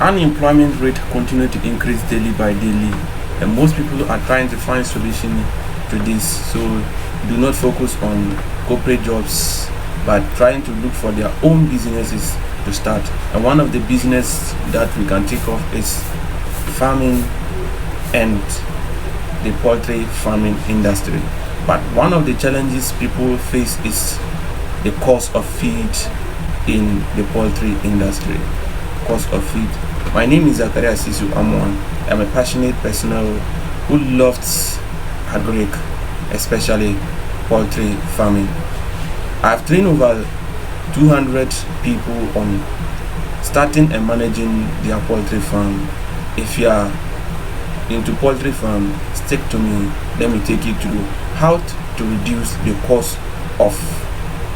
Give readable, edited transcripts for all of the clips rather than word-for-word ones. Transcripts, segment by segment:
unemployment rate continue to increase daily by daily, and most people are trying to find solution to this. So do not focus on corporate jobs, but trying to look for their own businesses to start. And one of the business that we can think of is farming and the poultry farming industry. But one of the challenges people face is the cost of feed in the poultry industry. Cost of feed. My name is Zakaria Sisu Amwan. I'm a passionate person who loves agric, especially poultry farming. I've trained over 200 people on starting and managing their poultry farm. If you are into poultry farm, stick to me. Let me take you through how to reduce the cost of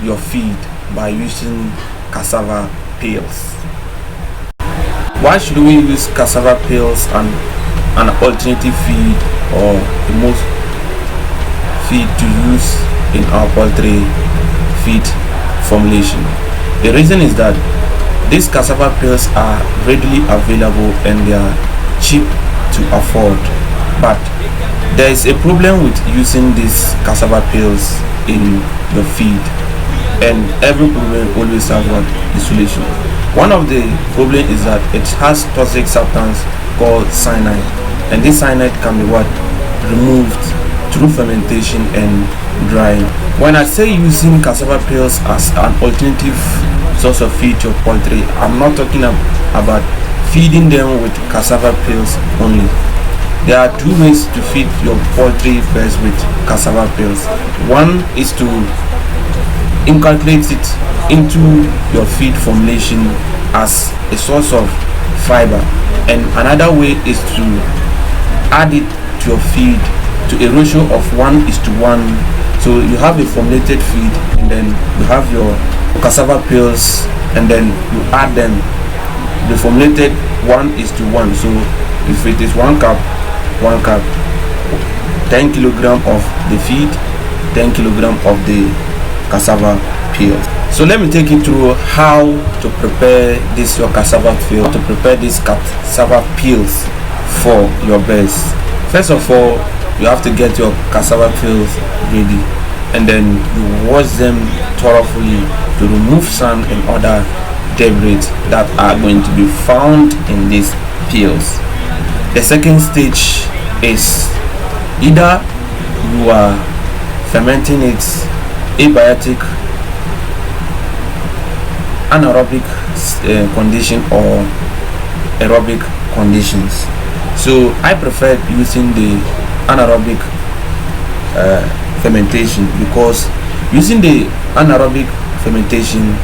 your feed by using cassava peels. Why should we use cassava peels and an alternative feed, or the most feed to use in our poultry feed formulation? The reason is that these cassava peels are readily available and they are cheap to afford, but there is a problem with using these cassava peels in your feed, and every problem always has what the solution. One of the problem is that it has toxic substance called cyanide, and this cyanide can be what removed through fermentation and drying. When I say using cassava peels as an alternative source of feed to poultry, I'm not talking about feeding them with cassava peels only. There are two ways to feed your poultry birds with cassava peels. One is to inculcate it into your feed formulation as a source of fiber, and another way is to add it to your feed to a ratio of 1:1. So you have a formulated feed, and then you have your cassava peels, and then you add them the formulated 1:1. So if it is 1 cup, 10 kilogram of the feed, 10 kilogram of the cassava peels. So let me take you through how to prepare this your cassava peel, to prepare these cassava peels for your birds. First of all, you have to get your cassava peels ready, and then you wash them thoroughly to remove sand and other debris that are going to be found in these peels. The second stage is either you are fermenting it abiotic, anaerobic condition, or aerobic conditions. So I prefer using the anaerobic fermentation, because using the anaerobic fermentation,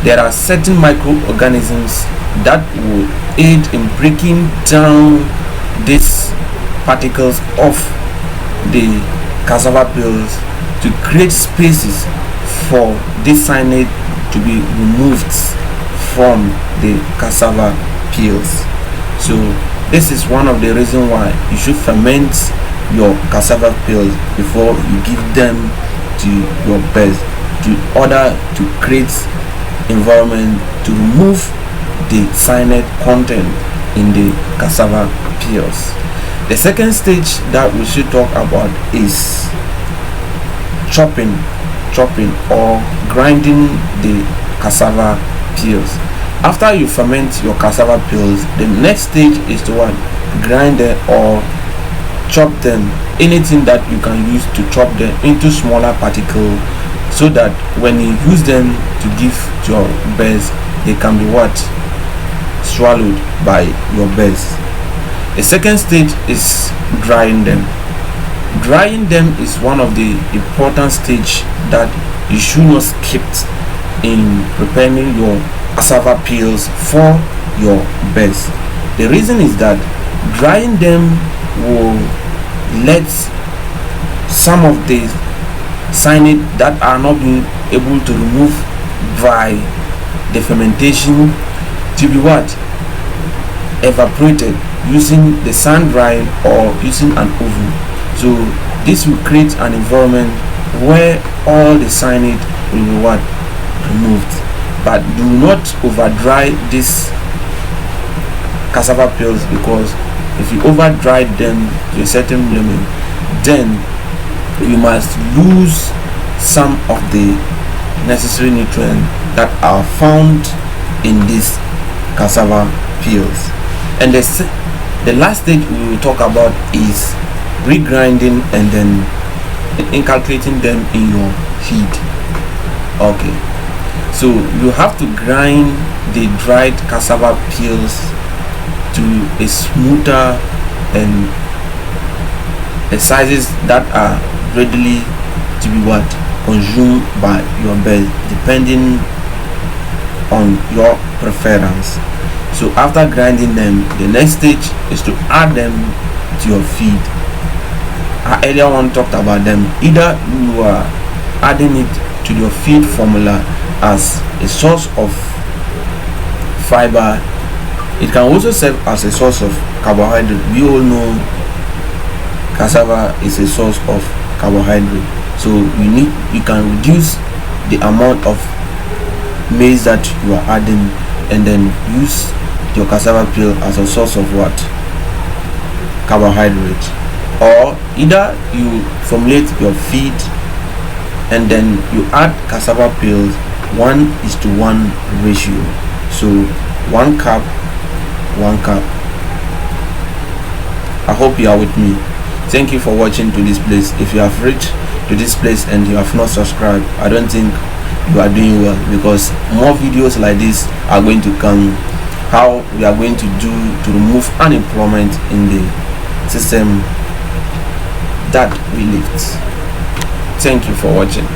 there are certain microorganisms that will aid in breaking down these particles of the cassava peels to create spaces for this cyanide to be removed from the cassava peels. So this is one of the reasons why you should ferment your cassava peels before you give them to your birds, in order to create environment to remove the cyanide content in the cassava peels. The second stage that we should talk about is chopping or grinding the cassava peels. After you ferment your cassava peels, the next stage is to what? Grind them or chop them. Anything that you can use to chop them into smaller particles, so that when you use them to give to your birds, they can be what? Swallowed by your birds. The second stage is drying them. Drying them is one of the important stage that you should not skip in preparing your cassava peels for your birds. The reason is that drying them will let some of the cyanide that are not being able to remove by the fermentation to be what? Evaporated using the sun drying or using an oven. So this will create an environment where all the cyanide will be what? Removed. But do not over dry this cassava peels, because if you over dry them to a certain limit, then you must lose some of the necessary nutrients that are found in these cassava peels. And the last stage we will talk about is regrinding and then inculcating them in your feed. Okay, so you have to grind the dried cassava peels to a smoother and the sizes that are readily to be what consumed by your bird, depending on your preference. So after grinding them, the next stage is to add them to your feed. I earlier on talked about them. Either you are adding it to your feed formula as a source of fiber, it can also serve as a source of carbohydrate. We all know cassava is a source of carbohydrate, so you can reduce the amount of maize that you are adding and then use your cassava peel as a source of what? Carbohydrate. Or either you formulate your feed and then you add cassava peels 1:1 ratio, so 1 cup 1 cup. I hope you are with me. Thank you for watching to this place. If you have reached to this place and you have not subscribed, I don't think you are doing well, because more videos like this are going to come. How we are going to do to remove unemployment in the system that we live. Thank you for watching.